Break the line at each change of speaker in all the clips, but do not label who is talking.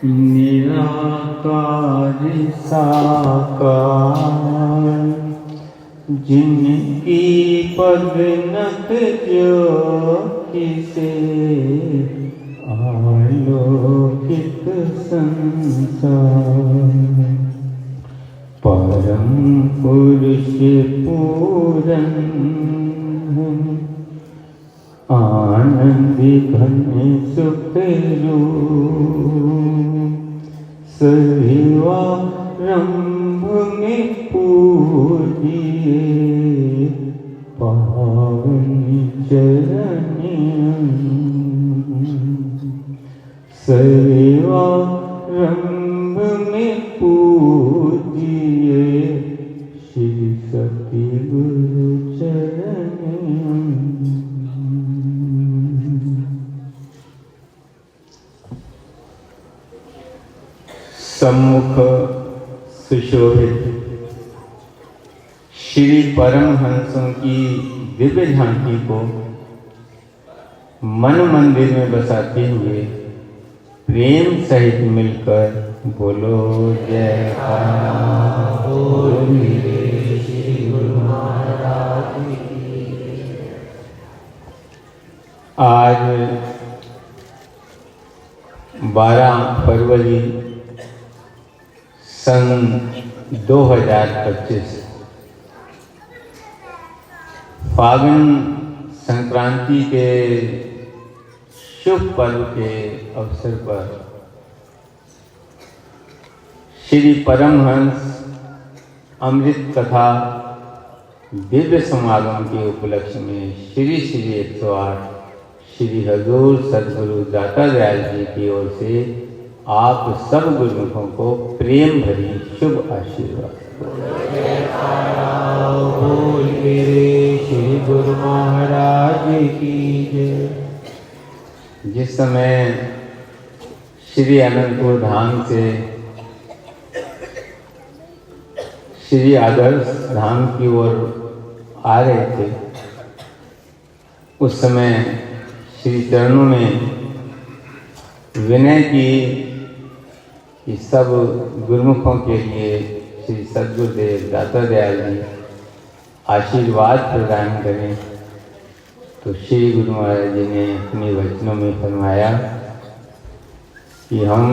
निराकार साकार जिनकी पगनक ज्योति से आलोकित संसार, परम पुरुष पूरन आनंद घन सुख रूप, सर्वारंभ में पूजिए पावन चरणियों, सर्वारंभ में पूजिए श्री सती गुरु चरणियों। सम्मुख सुशोभित श्री परमहंसों की दिव्य झांकी को मन मंदिर में बसाते हुए प्रेम सहित मिलकर बोलो जयकारा बोल मेरे श्री गुरु महाराज की। आज 12 फरवरी सन 2025 फागुन संक्रांति के शुभ पर्व के अवसर पर श्री परमहंस अमृत कथा दिव्य समागम के उपलक्ष्य में श्री 108 श्री हजूर सद्गुरु दाता दयाल जी की ओर से आप सब गुरुमुखों को प्रेम भरी शुभ आशीर्वाद। बोल मेरे श्री गुरु महाराज की जय। जिस समय श्री अनंतपुर धाम से श्री आदर्श धाम की ओर आ रहे थे, उस समय श्री चरणों में विनय की कि सब गुरुमुखों के लिए श्री सद्गुरुदेव दाता दयाल जी आशीर्वाद प्रदान करें। तो श्री गुरु महाराज जी ने अपने वचनों में फरमाया कि हम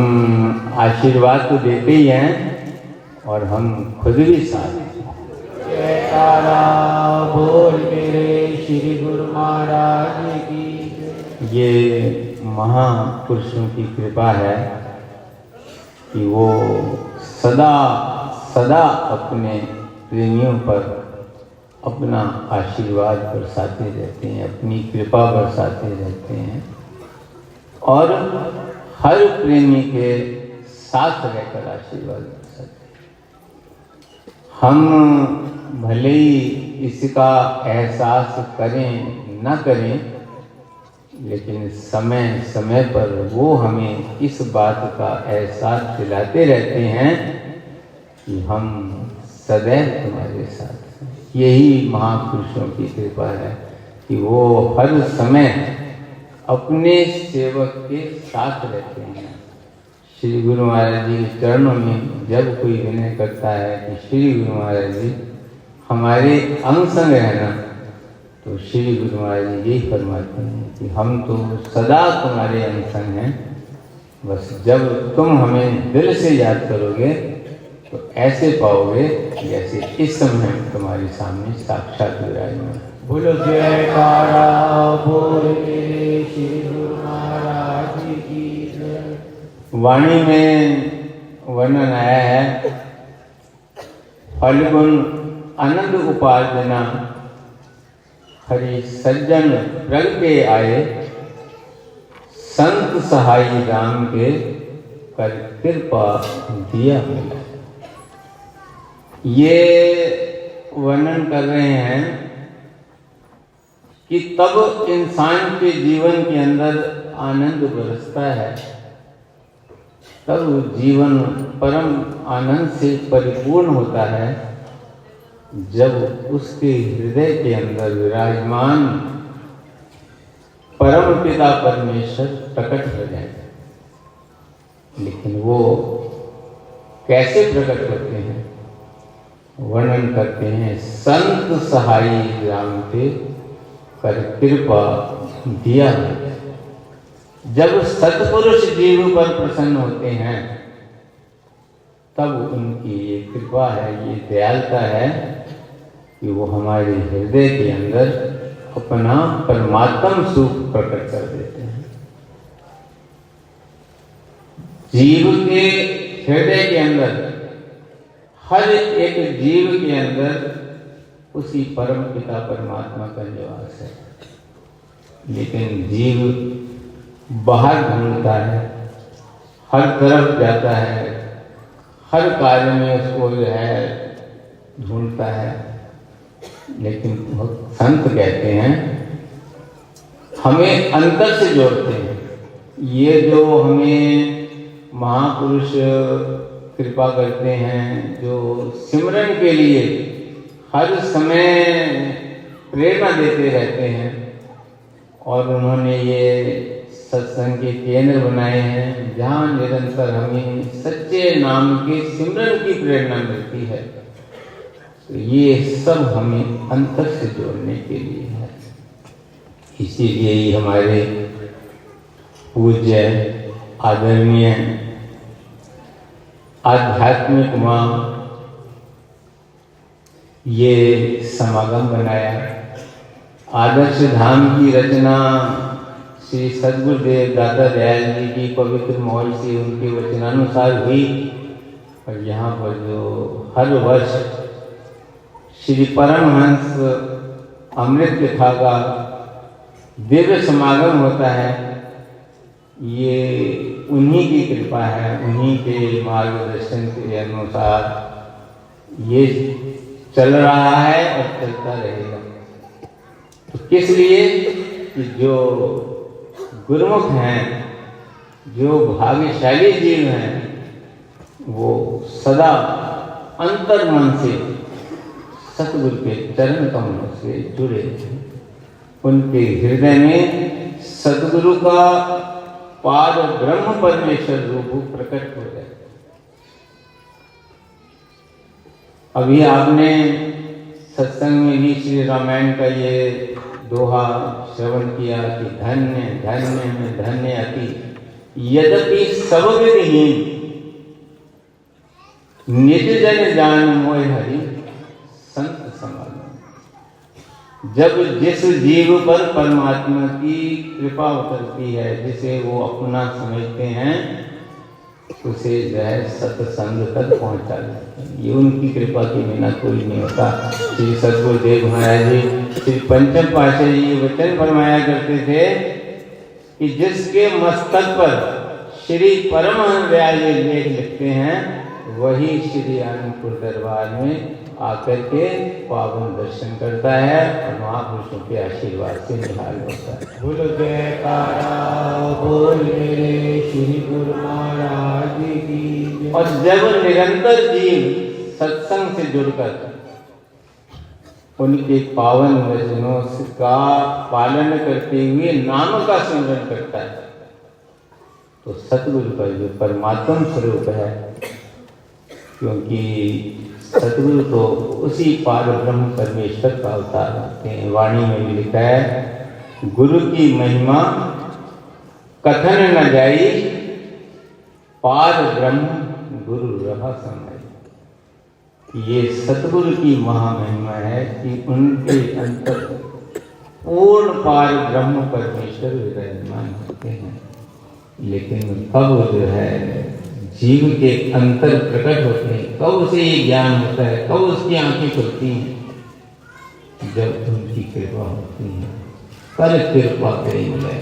आशीर्वाद तो देते ही हैं और हम खुद भी साथ हैं। जयकारा बोल मेरे श्री गुरु महाराज की। ये महापुरुषों की कृपा है कि वो सदा सदा अपने प्रेमियों पर अपना आशीर्वाद बरसाते रहते हैं, अपनी कृपा बरसाते रहते हैं और हर प्रेमी के साथ रहकर आशीर्वाद बरसाते हैं। हम भले ही इसका एहसास करें न करें, लेकिन समय समय पर वो हमें इस बात का एहसास दिलाते रहते हैं कि हम सदैव तुम्हारे साथ हैं। यही महापुरुषों की कृपा है कि वो हर समय अपने सेवक के साथ रहते हैं। श्री गुरु महाराज जी के चरणों में जब कोई विनय करता है कि श्री गुरु महाराज जी हमारे अंग संग रहना, तो श्री गुरु महाराज जी यही फरमाते हैं कि हम तो सदा तुम्हारे अंग संग हैं, बस जब तुम हमें दिल से याद करोगे तो ऐसे पाओगे जैसे इस समय तुम्हारे सामने साक्षात विराजमान। बोलो जयकारा बोल मेरे श्री गुरु महाराज की जय। वाणी में वर्णन आया है, फल्गुन आनंद उपार्जना हरि सज्जन प्रगटे आए, संत सहाई राम के कर कृपा दिया मिला। ये वर्णन कर रहे हैं कि तब इंसान के जीवन के अंदर आनंद बरसता है, तब जीवन परम आनंद से परिपूर्ण होता है जब उसके हृदय के अंदर विराजमान परम पिता परमेश्वर प्रकट हो जाए। लेकिन वो कैसे प्रकट होते हैं? वर्णन करते हैं, संत सहाई राम थे कर कृपा दिया। जब सत्पुरुष जीव पर प्रसन्न होते हैं तब उनकी ये कृपा है, ये दयालुता है कि वो हमारे हृदय के अंदर अपना परमात्म सुख प्रकट कर देते हैं। जीव के हृदय के अंदर, हर एक जीव के अंदर उसी परम पिता परमात्मा का निवास है। लेकिन जीव बाहर ढूंढता है, हर तरफ जाता है, हर कार्य में उसको जो है ढूंढता है। लेकिन संत कहते हैं हमें अंतर से जोड़ते हैं। ये जो हमें महापुरुष कृपा करते हैं, जो सिमरन के लिए हर समय प्रेरणा देते रहते हैं, और उन्होंने ये सत्संग के केंद्र बनाए हैं जहाँ निरंतर हमें सच्चे नाम के सिमरन की प्रेरणा मिलती है। तो ये सब हमें अंतर से जोड़ने के लिए है। इसीलिए ही हमारे पूज्य आदरणीय आध्यात्मिक माँ ये समागम बनाया। आदर्श धाम की रचना श्री सद्गुरुदेव दादा दयाल जी की पवित्र मौज से उनके वचनानुसार हुई। और यहाँ पर जो हर वर्ष श्री परमहंस अमृत कथा का दिव्य समागम होता है, ये उन्हीं की कृपा है, उन्हीं के मार्गदर्शन के अनुसार ये चल रहा है और चलता रहेगा। तो किस लिए कि जो गुरुमुख हैं, जो भाग्यशाली जीव हैं, वो सदा अंतर मन से सतगुरु के चरण कमलों से जुड़े हैं। उनके हृदय में सतगुरु का पाद ब्रह्म परमेश्वर रूप प्रकट हो जाए। अभी आपने सत्संग में भी श्री रामायण का ये दोहा श्रवण किया कि धन्य धन्य में धन्य अति यद्यपि सब विधिहीन निज जन जान मोह हरि संत समागम। जब जिस जीव पर परमात्मा की कृपा उतरती है, जिसे वो अपना समझते हैं, उसे जो है सत्संग तक पहुंचा देते हैं। ये उनकी कृपा के बिना कोई नहीं होता। श्री सद्गुरुदेव महाराज जी श्री पंचम पातशाह जी ये वचन फरमाया करते थे कि जिसके मस्तक पर श्री परमहंस दयाल जी लेख लिखते हैं, वही श्री आनंदपुर दरबार में आकर के पावन दर्शन करता है और महापुरुषों के आशीर्वाद से निहाल होता है। बोलो जयकारा बोल मेरे श्री गुरु महाराज की। और जब निरंतर जीव सत्संग से जुड़कर उनके पावन वचनों का पालन करते हुए नाम का सिमरन करता है, तो सतगुरु का जो परमात्म स्वरूप है, क्योंकि सतगुरु तो उसी पार ब्रह्म परमेश्वर का अवतार होते हैं। वाणी में भी लिखा है, गुरु की महिमा कथन न जाई, पार ब्रह्म गुरु रहा समय। ये सतगुरु की महामहिमा है कि उनके अंतर पूर्ण पार ब्रह्म परमेश्वर विराजमान होते हैं। लेकिन कब जो है जीव के अंतर प्रकट होते हैं, कब उसे ये ज्ञान होता है, कब उसकी आंखें खुलती हैं? जब उनकी कृपा होती है। कर कृपा करेंगे।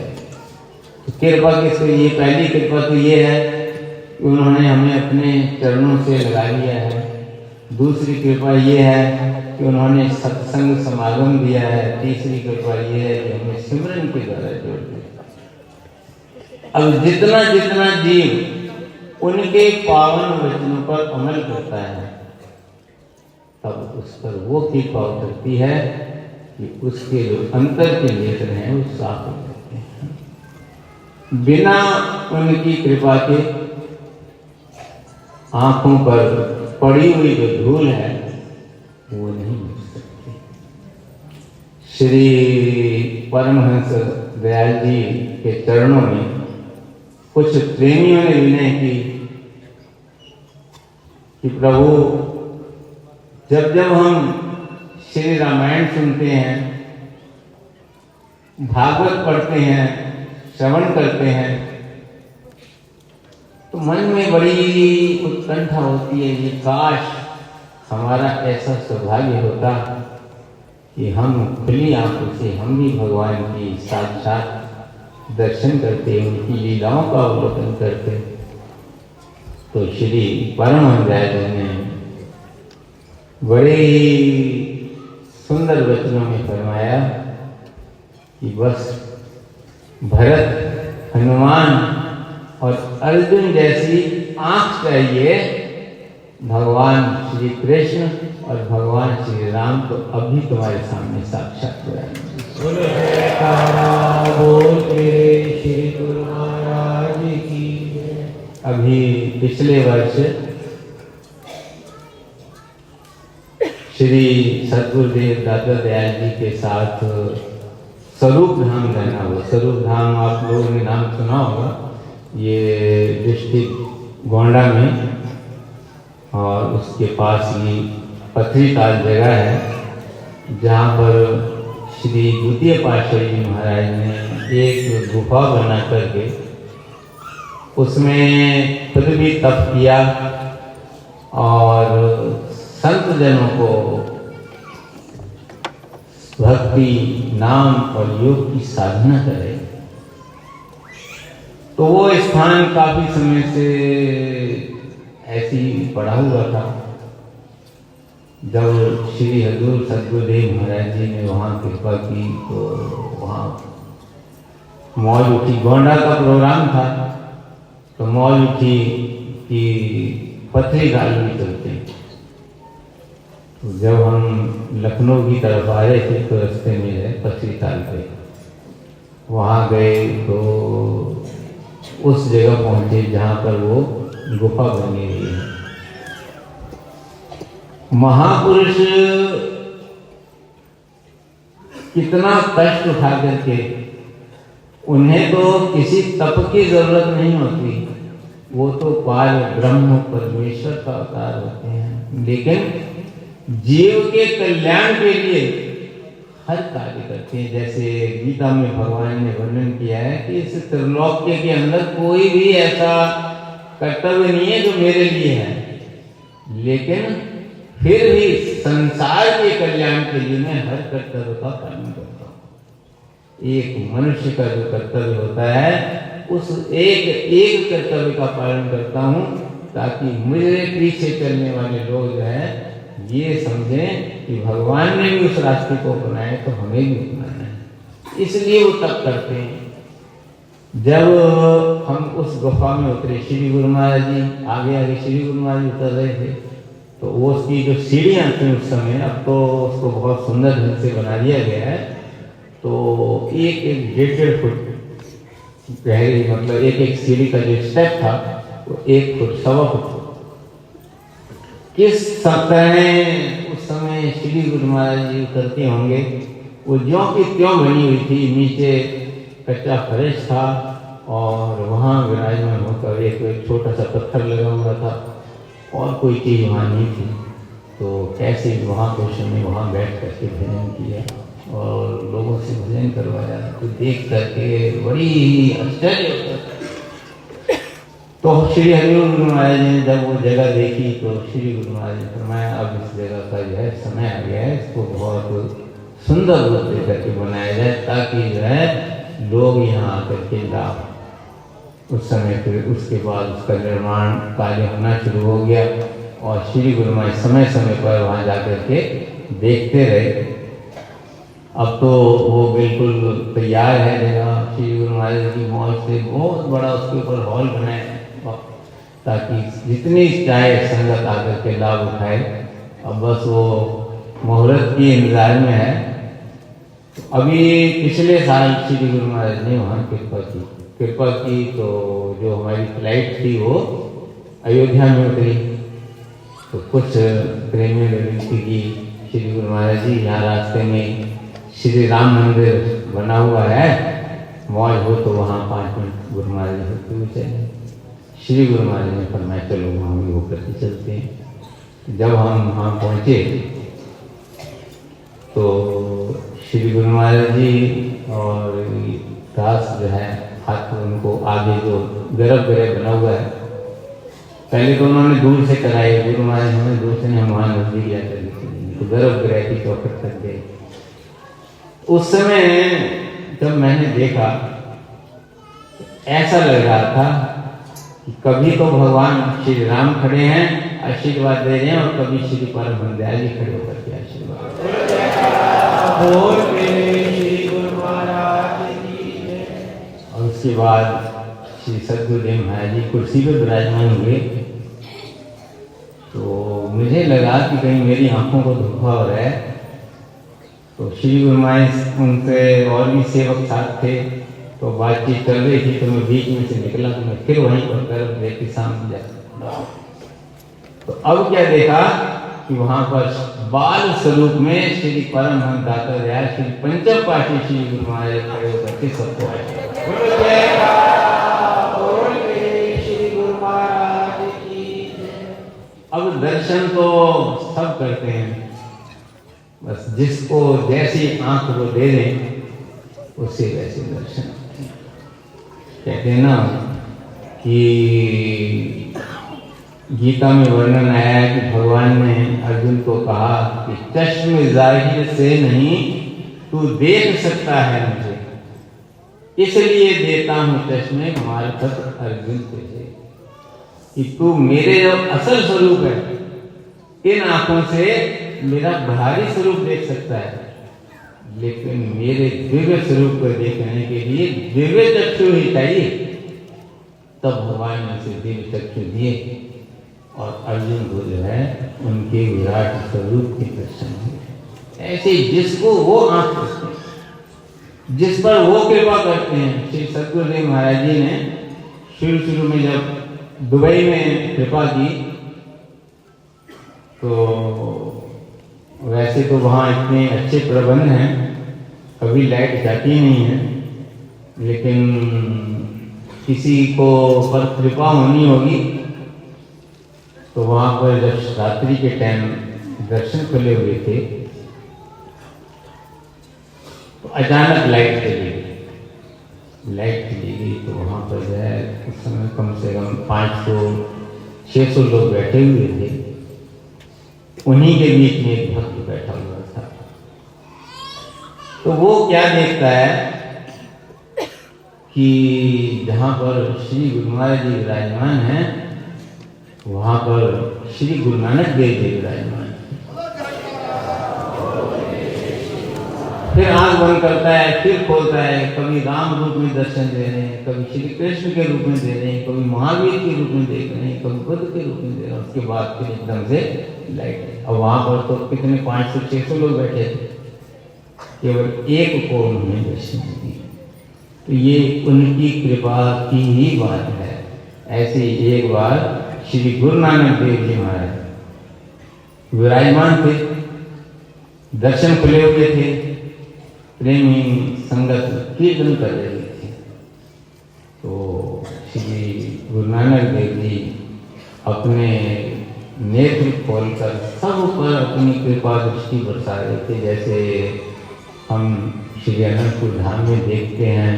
तो कृपा किससे? ये पहली कृपा तो ये है कि उन्होंने हमें अपने चरणों से लगा लिया है। दूसरी कृपा ये है कि उन्होंने सत्संग समागम दिया है। तीसरी कृपा ये है कि हमें सिमरन के द्वारा जोड़ दिया। अब जितना जितना जीव उनके पावन वचनों पर अमल करता है, तब उस पर वो कृपा उतरती है कि उसके जो अंतर के नेत्र हैं वो साफ हो जाते हैं। बिना उनकी कृपा के आंखों पर पड़ी हुई जो धूल है वो नहीं मिट सकती। श्री परमहंस दयाल जी के चरणों में कुछ प्रेमियों ने विनय की कि प्रभु, जब जब हम श्री रामायण सुनते हैं, भागवत पढ़ते हैं, श्रवण करते हैं, तो मन में बड़ी उत्कंठा होती है कि काश हमारा ऐसा सौभाग्य होता कि हम खुली आंखों से हम भी भगवान की साक्षात दर्शन करते, उनकी लीलाओं का अवलोकन करते। तो श्री परमहंस दयाल ने बड़े ही सुंदर वचनों में फरमाया कि बस भरत, हनुमान और अर्जुन जैसी आंख चाहिए भगवान श्री कृष्ण और भगवान श्री राम तो अभी तुम्हारे सामने साक्षात हो रहे। श्री गुरु महाराज की। अभी पिछले वर्ष श्री सद्गुरुदेव दादा दयाल जी के साथ स्वरूप धाम जाना हुआ। स्वरूप धाम आप लोगों ने नाम सुना होगा, ये डिस्ट्रिक्ट गोंडा में और उसके पास ही पथरी ताल जगह है जहाँ पर श्री द्वितीय पातशाही जी महाराज ने एक गुफा बना करके उसमें खुद भी तप किया और संत जनों को भक्ति, नाम और योग की साधना करे। तो वो स्थान काफी समय से ऐसे ही पड़ा हुआ था। जब श्री हजूर सद्गुरुदेव महाराज जी ने वहाँ कृपा की तो वहाँ मौज उठी। गोंडा का प्रोग्राम था तो मौज उठी कि पथरी ताल भी चलते हैं। तो जब हम लखनऊ की तरफ आ रहे थे तो रास्ते में है पथरी ताल पे, वहाँ गए तो उस जगह पहुँचे जहाँ पर वो गुफा बनी हुई है। महापुरुष कितना कष्ट उठा करके, उन्हें तो किसी तप की जरूरत नहीं होती, वो तो पार ब्रह्म परमेश्वर का अवतार होते हैं, लेकिन जीव के कल्याण के लिए हर कार्य करते हैं। जैसे गीता में भगवान ने वर्णन किया है कि इस त्रिलोक्य के अंदर कोई भी ऐसा कर्तव्य नहीं है जो मेरे लिए है, लेकिन फिर भी संसार के कल्याण के लिए मैं हर कर्तव्य का पालन करता हूँ। एक मनुष्य का जो कर्तव्य होता है उस एक कर्तव्य का पालन करता हूँ ताकि मुझे पीछे चलने वाले लोग जो है ये समझें कि भगवान ने भी उस रास्ते को अपनाया तो हमें भी अपनाना है, इसलिए वो तप करते हैं। जब हम उस गुफा में उतरे, श्री गुरु महाराज जी आगे आगे श्री गुरु महाराज जी उतर रहे थे, तो वो उसकी जो सीढ़ियाँ थी उस समय, अब तो उसको बहुत सुंदर ढंग से बना दिया गया है। तो एक 1.5 फुट गहरी, मतलब एक सीढ़ी का जो स्टेप था वो 1 फुट 1.25 फुट। किस तरह उस समय श्री गुरु महाराज जी उतरते होंगे, वो ज्यों की त्यों बनी हुई थी। नीचे कच्चा फर्श था और वहाँ विराजमान होकर एक छोटा सा पत्थर लगा हुआ था और कोई चीज़ वहाँ नहीं थी। तो कैसे महापुरुषों ने वहाँ बैठ करके भजन किया और लोगों से भजन करवाया, तो देख करके बड़ी आश्चर्य होता था। तो श्री हरिओम गुरु महाराज ने जब वो जगह देखी तो श्री गुरु महाराज ने फरमाया अब इस जगह का जो है समय आ गया है, इसको बहुत सुंदर रूप दे करके बनाया जाए ताकि जो है लोग यहाँ आकर के लाभ। उस समय फिर उसके बाद उसका निर्माण कार्य होना शुरू हो गया और श्री गुरु महाराज समय समय पर वहाँ जाकर के देखते रहे। अब तो वो बिल्कुल तैयार है जगह। श्री गुरु महाराज की मौज से बहुत बड़ा उसके ऊपर हॉल बनाया ताकि जितनी चाहे संगत आकर के लाभ उठाए। अब बस वो मुहूर्त की इंतजार में है। अभी पिछले साल श्री गुरु महाराज ने वहाँ कृपा की तो जो हमारी फ्लाइट थी वो अयोध्या में उतरी तो कुछ प्रेमियों ने विनती की, श्री गुरु महाराज जी यहाँ रास्ते में श्री राम मंदिर बना हुआ है, मौज हो तो वहाँ 5 मिनट गुरु महाराज जी होते हुए चले। श्री गुरु महाराज ने फरमाया चलो वहाँ भी होकर के चलते हैं। जब हम वहाँ पहुँचे तो श्री गुरु महाराज जी और दास जो है हाथ उनको आगे जो गर्भगृह बना हुआ है, पहले तो उन्होंने दूर से कराए, गुरु महाराज हमें दूर से नहीं, वहाँ नजदीक जाकर तो गर्भगृह की चौखट कर गए। उस समय जब मैंने देखा ऐसा लग रहा था कि कभी तो भगवान श्री राम खड़े हैं आशीर्वाद दे रहे हैं और कभी श्री परम दयाल जी खड़े होकर के आशीर्वाद और उसके बाद श्री सद्गुरुदेव महाराज जी कुर्सी पे विराजमान हुए तो मुझे लगा कि कहीं मेरी आंखों को धोखा हो रहा है। तो श्री गुरु महाराज उनसे और भी सेवक साथ थे तो बातचीत चल रही थी तो मैं बीच में से निकला तो मैं फिर वहीं पर गर्भ के सामने जा। तो अब क्या देखा कि वहां पर बाल स्वरूप में श्री परमहंस दाता दयाल श्री पंचम पाठी श्री गुरु महाराज खड़े होकर के सबको आए। अब दर्शन तो सब करते हैं, बस जिसको जैसी आंख वो दे दें उससे वैसे दर्शन। कहते हैं ना कि गीता में वर्णन आया है कि भगवान ने अर्जुन को कहा कि चश्म जाहिर से नहीं तू देख सकता है मुझे, इसलिए देता हूं चश्मे मार्फत अर्जुन तुझे, कि तू मेरे जो असल स्वरूप है इन आंखों से मेरा भारी स्वरूप देख सकता है, लेकिन मेरे दिव्य स्वरूप को देखने के लिए दिव्य चक्षु ही चाहिए। तब भगवान ने उसे दिव्य चक्षु दिए और अर्जुन को जो है उनके विराट स्वरूप के दर्शन हुए। ऐसे जिसको वो आंख करते हैं, जिस पर वो कृपा करते हैं। श्री सद्गुरुदेव महाराज जी ने शुरू में जब दुबई में कृपा की तो वैसे तो वहाँ इतने अच्छे प्रबंध हैं, कभी लाइट जाती नहीं है, लेकिन किसी को पर कृपा होनी होगी तो वहाँ पर जब रात्रि के टाइम दर्शन खुले हुए थे तो अचानक लाइट चली गई तो वहाँ पर जो है उस समय कम से कम 500-600 लोग बैठे हुए थे। उन्हीं के बीच में एक भक्त बैठा हुआ था। तो वो क्या देखता है कि जहाँ पर श्री गुरु महाराज जी विराजमान हैं वहाँ पर श्री गुरु नानक देव जी विराजमान। फिर आंख बंद करता है, फिर खोलता है, कभी राम रूप में दर्शन दे रहे हैं, कभी श्री कृष्ण के रूप में दे रहे हैं, कभी महावीर के रूप में देख रहे हैं, कभी बुद्ध के रूप में दे रहे हैं। उसके बाद फिर एकदम से लाइट। अब वहां पर तो कितने 500-600 लोग बैठे थे, केवल एक को उन्होंने दर्शन दिए। तो ये उनकी कृपा की ही बात है। ऐसे एक बार श्री गुरु नानक देव जी महाराज विराजमान थे, दर्शन खुले हुए थे, प्रेमी संगत कीर्तन कर रहे थे। तो श्री गुरु नानक देव जी अपने नेत्र खोलकर सब पर अपनी कृपा दृष्टि बरसा रहे थे। जैसे हम श्री अनंतपुर धाम में देखते हैं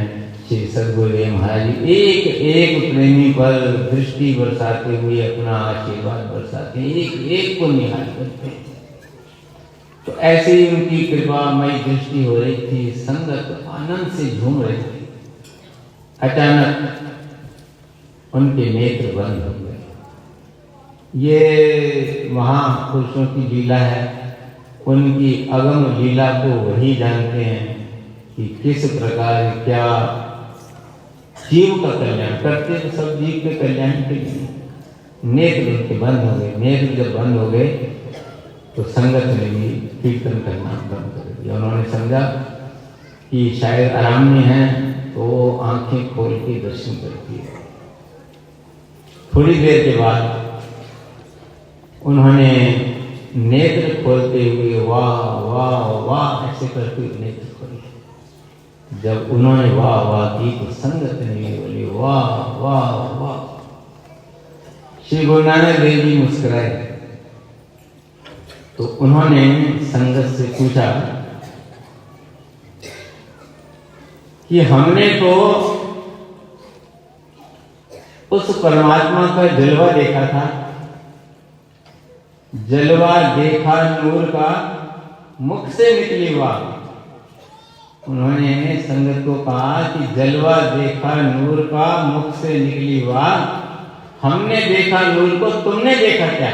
श्री सद्गुरुदेव महाराज जी एक एक प्रेमी पर दृष्टि बरसाते हुए अपना आशीर्वाद बरसाते, एक एक को निहाल करते हैं। तो ऐसे ही उनकी कृपामयी दृष्टि हो रही थी, संगत आनंद से झूम रही थी। अचानक उनके नेत्र बंद हो गए। ये महापुरुषों की लीला है, उनकी अगम लीला को वही जानते हैं कि किस प्रकार क्या जीव का कल्याण करते, तो सब जीव के कल्याण के लिए। नेत्र उनके बंद हो गए। नेत्र जब बंद हो गए तो संगत ने भी कीर्तन करना बंद कर दिया। उन्होंने समझा कि शायद आराम में है तो आंखें खोल के दर्शन करती है। थोड़ी देर के बाद उन्होंने नेत्र खोलते हुए वाह वाह वाह ऐसे करते हुए नेत्र खोले। जब उन्होंने वाह वाह की तो संगत ने बोली वाह वाह वाह। श्री गुरु नानक देव जी मुस्कुराए तो उन्होंने संगत से पूछा कि हमने तो उस परमात्मा का जलवा देखा था, जलवा देखा नूर का मुख से निकली वाह। उन्होंने संगत को कहा कि जलवा देखा नूर का मुख से निकली वाह, हमने देखा नूर को, तुमने देखा क्या?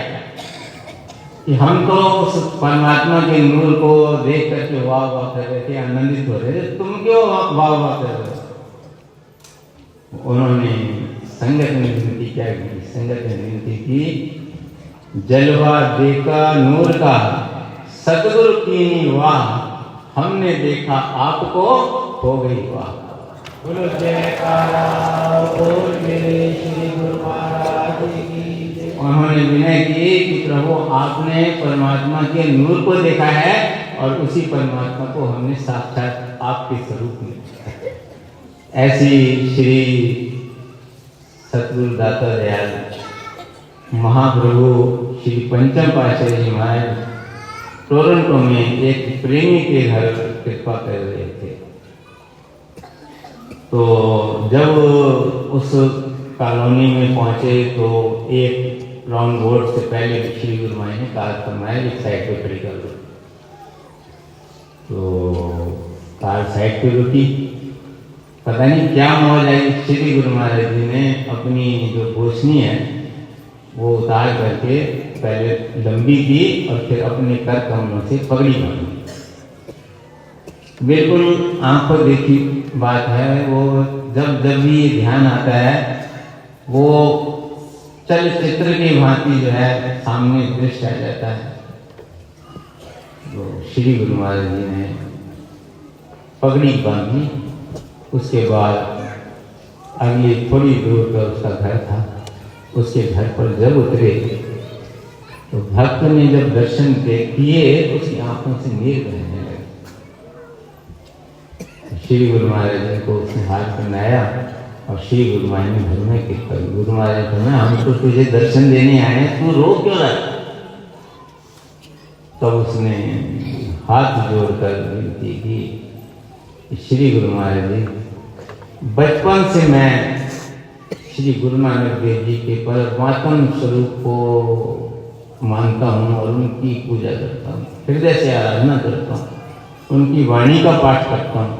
कि हम तो उस परमात्मा के नूर को देख करके वाह वाह कर रहे थे, आनंदित हो रहे थे, तुम क्यों वाह वाह कर रहे हो? उन्होंने संगत ने विनती क्या की? संगत ने विनती की जलवा देखा नूर का सतगुरु की वाह, हमने देखा आपको हो गई वाह। बोलो जयकारा बोल मेरे श्री गुरु महाराज की जय। उन्होंने विनय की कि प्रभु आपने परमात्मा के नूर को देखा है और उसी परमात्मा को हमने साक्षात आपके स्वरूप में देखा है। ऐसी श्री सतगुरु दाता दयाल महाप्रभु श्री पंचम पातशाही जी महाराज टोरंटो में एक प्रेमी के घर कृपा कर रहे थे। तो जब उस कॉलोनी में पहुंचे तो एक राउंड बोर्ड से पहले श्री गुरु माई ने कार फरमाया एक साइड पे खड़ी कर दो। तो कार साइड पे रुकी, पता नहीं क्या मौज आई, श्री गुरु महाराज जी ने अपनी जो भूषणी है वो उतार करके पहले लंबी की और फिर अपने कर कमलों से पगड़ी बांधी। बिल्कुल आंखों देखी बात है। वो जब जब भी ध्यान आता है वो चलचित्र की भांति जो है सामने दृश्य आ जाता है। तो श्री गुरु महाराज जी ने पगड़ी बांधी। उसके बाद अगली थोड़ी दूर पर उसका घर था। उसके घर पर जब उतरे तो भक्त ने जब दर्शन किए उसकी आंखों से नीर बहने लगे। श्री गुरु महाराज जी को उसने हाथ पहनाया और श्री गुरु महाराज ने घर में कृपा की। गुरु महाराज ने हम तो तुझे दर्शन देने आए हैं, तू रो क्यों रहा? तब उसने हाथ जोड़कर विनती की, श्री गुरु महाराज जी बचपन से मैं श्री गुरु नानक देव जी के परमात्म स्वरूप को मानता हूँ और उनकी पूजा करता हूँ, हृदय से आराधना करता हूँ, उनकी वाणी का पाठ करता हूँ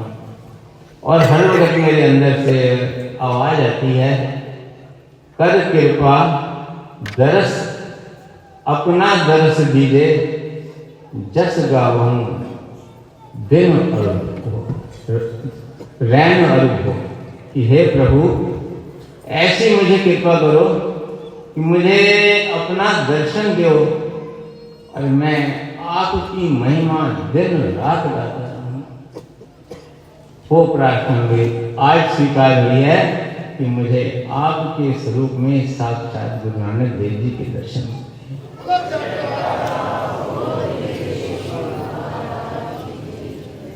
और हर वक्त मेरे अंदर से आवाज आती है, कर कृपा दरस अपना दरस दीजे जस गावहूं दिन रैन अरुभ। कि हे प्रभु ऐसी मुझे कृपा करो कि मुझे अपना दर्शन दो और मैं आपकी महिमा दिन रात गाता रहूं। वो प्रार्थना हुई, आज स्वीकार हुई है कि मुझे आपके स्वरूप में साक्षात गुरु नानक देव जी के दर्शन हुए।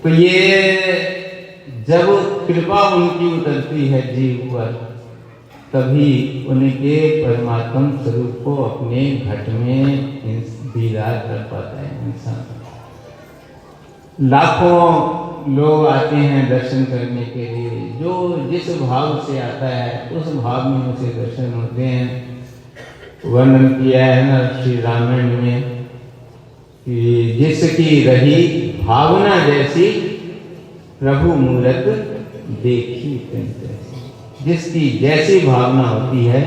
तो ये जब कृपा उनकी उतरती है जीव पर तभी उनके परमात्म स्वरूप को अपने घट में दीदार कर पाता है इंसान। लाखों लोग आते हैं दर्शन करने के लिए, जो जिस भाव से आता है उस भाव में उसे दर्शन होते हैं। वर्णन किया है ना श्री रामायण में कि जिसकी रही भावना जैसी प्रभु मूरत देखी तैसी। जिसकी जैसी भावना होती है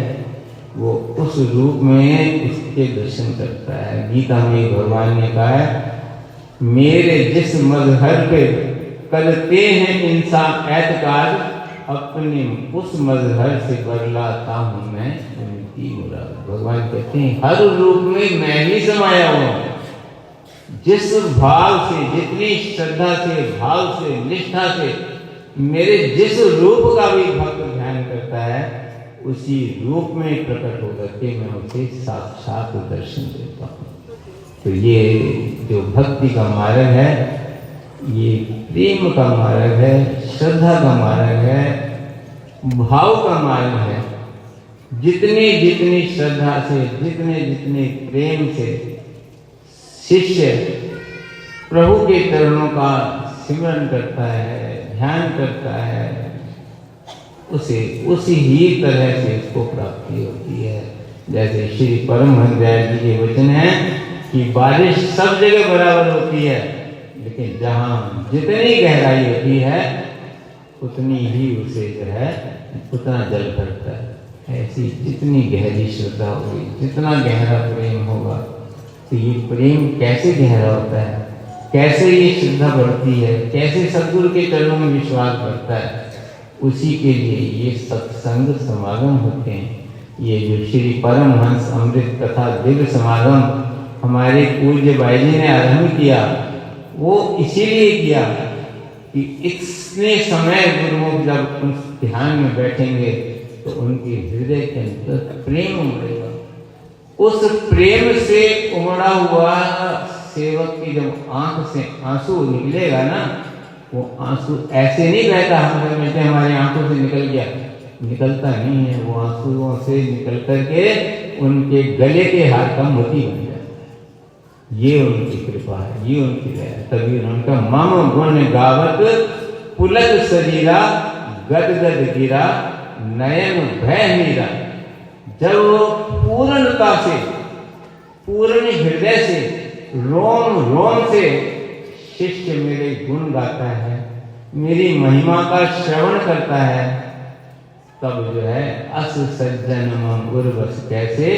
वो उस रूप में उसके दर्शन करता है। गीता में भगवान ने कहा है, मेरे जिस मजहर पे करते हैं इंसान एतकाद, अपने उस मजहर से बदलाता हूं मैं उनकी मुराद। भगवान कहते हैं हर रूप में मैं ही समाया हूं। जिस भाव से, जितनी श्रद्धा से, भाव से, निष्ठा से मेरे जिस रूप का भी भक्त ध्यान करता है उसी रूप में प्रकट होकर के मैं उसे साक्षात दर्शन देता हूँ। तो ये जो भक्ति का मार्ग है, ये प्रेम का मार्ग है, श्रद्धा का मार्ग है, भाव का मार्ग है। जितनी जितनी श्रद्धा से, जितने जितने प्रेम से शिष्य प्रभु के चरणों का सिमरन करता है, ध्यान करता है, उसे उसी ही तरह से उसको प्राप्ति होती है। जैसे श्री परमहंस दयाल जी के वचन है कि बारिश सब जगह बराबर होती है, लेकिन जहाँ जितनी गहराई होती है उतनी ही उसे जो है उतना जल भरता है। ऐसी जितनी गहरी श्रद्धा होगी, जितना गहरा प्रेम होगा, तो ये प्रेम कैसे गहरा होता है, कैसे ये श्रद्धा बढ़ती है, कैसे सद्गुरु के चरणों में विश्वास बढ़ता है, उसी के लिए ये सत्संग समागम होते हैं। ये जो श्री परमहंस अमृत कथा दिव्य समागम हमारे पूज्य भाई जी ने आरंभ किया, वो इसीलिए किया कि इतने समय गुरुमुख जब उस ध्यान में बैठेंगे तो उनके हृदय के अंदर प्रेम उमड़ेगा। उस प्रेम से उमड़ा हुआ सेवक की जब आंख से आंसू निकलेगा ना, वो आंसू ऐसे नहीं बहता हम समझते हमारी आंखों से निकल गया, निकलता नहीं है। वो आंसुओं से निकल करके उनके गले के हार का मोती बन जाता है। ये उनकी कृपा है, ये उनकी दया है। तभी उनका मम गुण गावत पुलक शरीरा गद गद गिरा नयन भय मीरा। जब वो पूर्णता से, पूर्ण हृदय से, रोम रोम से शिष्य मेरे गुण गाता है, मेरी महिमा का श्रवण करता है, तब जो है अस सज्जन मम उर्वस कैसे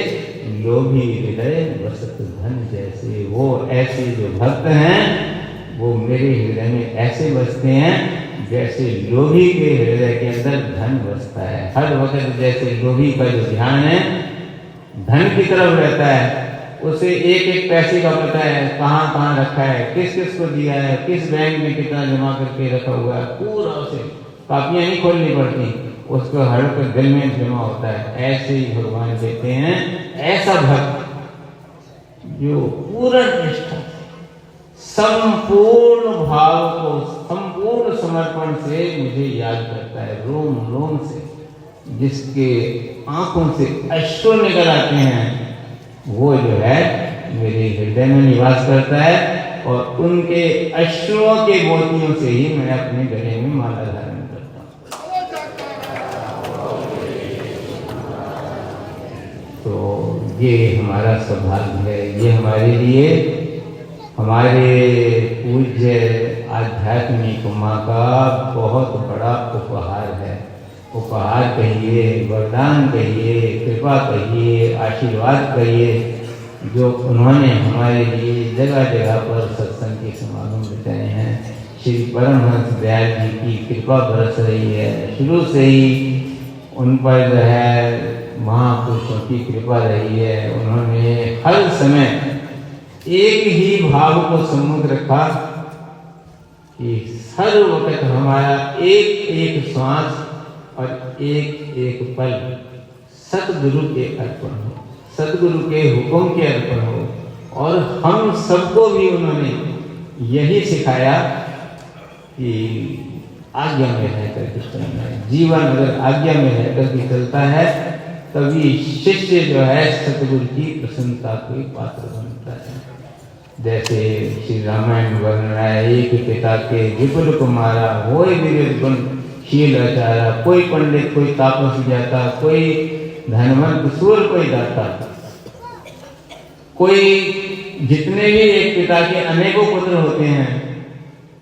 लोभी हृदय वसत धन जैसे। वो ऐसे जो भक्त हैं वो मेरे हृदय में ऐसे बसते हैं जैसे लोभी के हृदय के अंदर धन बसता है। हर वक्त जैसे लोभी का जो ध्यान है धन की तरफ रहता है, उसे एक एक पैसे का पता है, कहाँ कहाँ रखा है, किस किस को दिया है, किस बैंक में कितना जमा करके रखा हुआ है, पूरा उसे कापियां नहीं खोलनी पड़ती, उसको हर दिल में जमा होता है। ऐसे ही भगवान कहते हैं ऐसा भक्त जो पूर्ण निष्ठा, संपूर्ण भाव को, संपूर्ण समर्पण से मुझे याद करता है, रोम रोम से, जिसके आंखों से अश्रु निकल आते हैं, वो जो है मेरे हृदय में निवास करता है। और उनके अश्रुओं के मोतियों से ही मैं अपने गले में माला धारण करता हूँ। तो ये हमारा सौभाग्य है, ये हमारे लिए, हमारे पूज्य आध्यात्मिक माँ का बहुत बड़ा उपहार है। उपहार कहिए, वरदान कहिए, कृपा कहिए, आशीर्वाद कहिए, जो उन्होंने हमारे लिए जगह जगह पर सत्संग के समागम बिताए हैं। श्री परमहंस दयाल जी की कृपा बरस रही है, शुरू से ही उन पर जो है महापुरुषों की कृपा रही है। उन्होंने हर समय एक ही भाव को सम्मुख रखा कि हर वक्त हमारा एक एक श्वास और एक एक पल सतगुरु के अर्पण हो, सतगुरु के हुक्म के अर्पण हो। और हम सबको भी उन्होंने यही सिखाया कि आज्ञा में रहकर के चलना है। जीवन अगर आज्ञा में रहकर के चलता है तभी शिष्य जो है सतगुरु की प्रसन्नता के पात्र बनता है। जैसे श्री रामायण वर्णन है, एक पिता के विपुल कुमारा होय विविध गुण शील आचारा। कोई पंडित, कोई तापस जाता, कोई धनवंत सूर, कोई दाता, कोई जितने भी एक पिता के अनेकों पुत्र होते हैं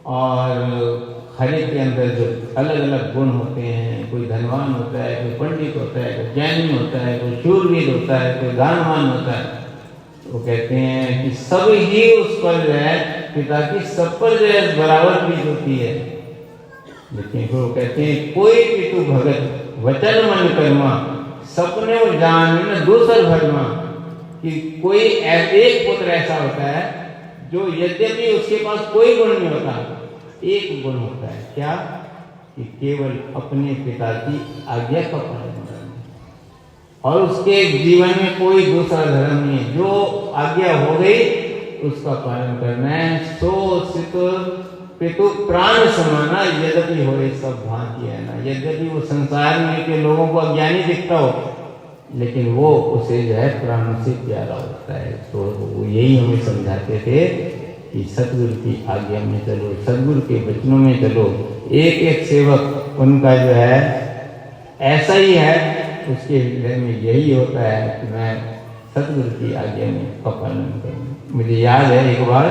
और हर एक के अंदर जो अलग अलग गुण होते हैं, कोई धनवान होता है, कोई पंडित होता है, कोई ज्ञानी होता है, कोई शूरवीर होता है, कोई दानवान होता है। वो कहते हैं कि सब ही उस पर जो है पिता की सब पर जो है बराबर प्रीत होती है। लेकिन फिर वो कहते हैं कोई पितु भगत वचन मन कर्मा सपने जान न दूसर भरमा। कि कोई एक पुत्र ऐसा होता है जो यद्यपि उसके पास कोई गुण नहीं होता, एक गुण होता है, क्या कि केवल अपने पिता की आज्ञा का पालन करना। और उसके जीवन में कोई दूसरा धर्म नहीं है। जो आज्ञा हो गई उसका पालन करना है। सो सित पितु प्राण समाना यद्यपि हो सब भांति है ना। यद्यपि वो संसार में के लोगों को अज्ञानी दिखता हो, लेकिन वो उसे जो है प्राणों से प्यारा होता है। तो वो यही हमें समझाते थे कि सतगुरु की आज्ञा में चलो, सतगुरु के वचनों में चलो। एक एक सेवक उनका जो है ऐसा ही है, उसके हृदय में यही होता है कि मैं सतगुरु की आज्ञा में का पालन करूँ। मुझे याद है एक बार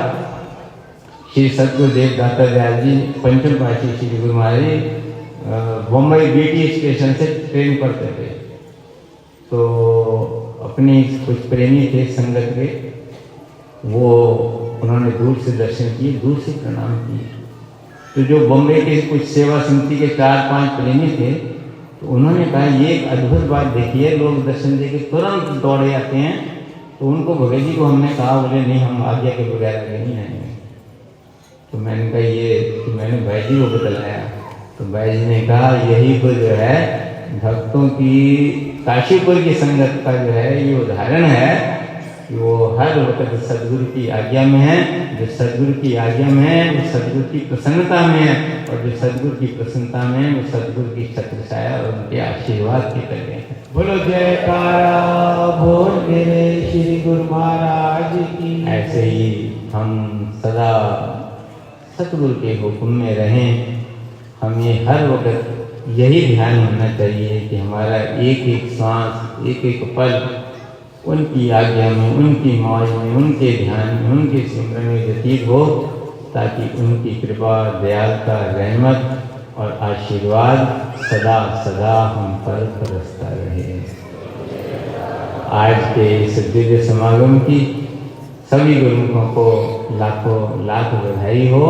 श्री सतगुरुदेव दाता दयाल जी पंचम पातशाही श्री गुरु महाराज बम्बई बीटी स्टेशन से ट्रेन पढ़ते थे। तो अपनी कुछ प्रेमी थे संगत के, वो उन्होंने दूर से दर्शन किए, दूर से प्रणाम किए। तो जो बम्बई के कुछ सेवा समिति के 4-5 प्रेमी थे, तो उन्होंने कहा ये एक अद्भुत बात देखिए, लोग दर्शन दे के तुरंत दौड़े आते हैं। तो उनको भगत जी को हमने कहा, बोले नहीं हम आज्ञा के बगैर आगे नहीं आएंगे। तो मैंने कहा ये, तो मैंने भाई जी को बतलाया। तो भाई जी ने कहा यही तो जो है भक्तों की काशीपुर की संगत का जो है ये उदाहरण है कि वो हर वक्त सदगुरु की आज्ञा में है। जो सदगुरु की आज्ञा में है वो सदगुरु की प्रसन्नता में है, और जो सदगुरु की प्रसन्नता में है वो सदगुरु की छत्र छाया और उनके आशीर्वाद के तले हैं।
बोलो जयकारा बोल मेरे श्री गुरु महाराज की।
ऐसे ही हम सदा सतगुरु के हुक्म में रहें। हमें हर वक्त यही ध्यान होना चाहिए कि हमारा एक एक सांस, एक एक पल उनकी आज्ञा में, उनकी मौज में, उनके ध्यान में, उनके सिमरन में व्यतीत हो, ताकि उनकी कृपा, दयालुता, रहमत और आशीर्वाद सदा सदा हम पर बरसता रहे। आज के इस दिव्य समागम की सभी गुरुमुखों को लाखों लाख बधाई हो,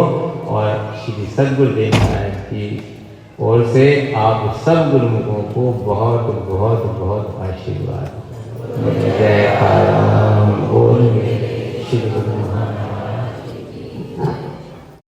और श्री सद्गुरुदेव महाराज की ओर से आप सब गुरुमुखों को बहुत बहुत बहुत आशीर्वाद। जय राम बोल श्री गुरु।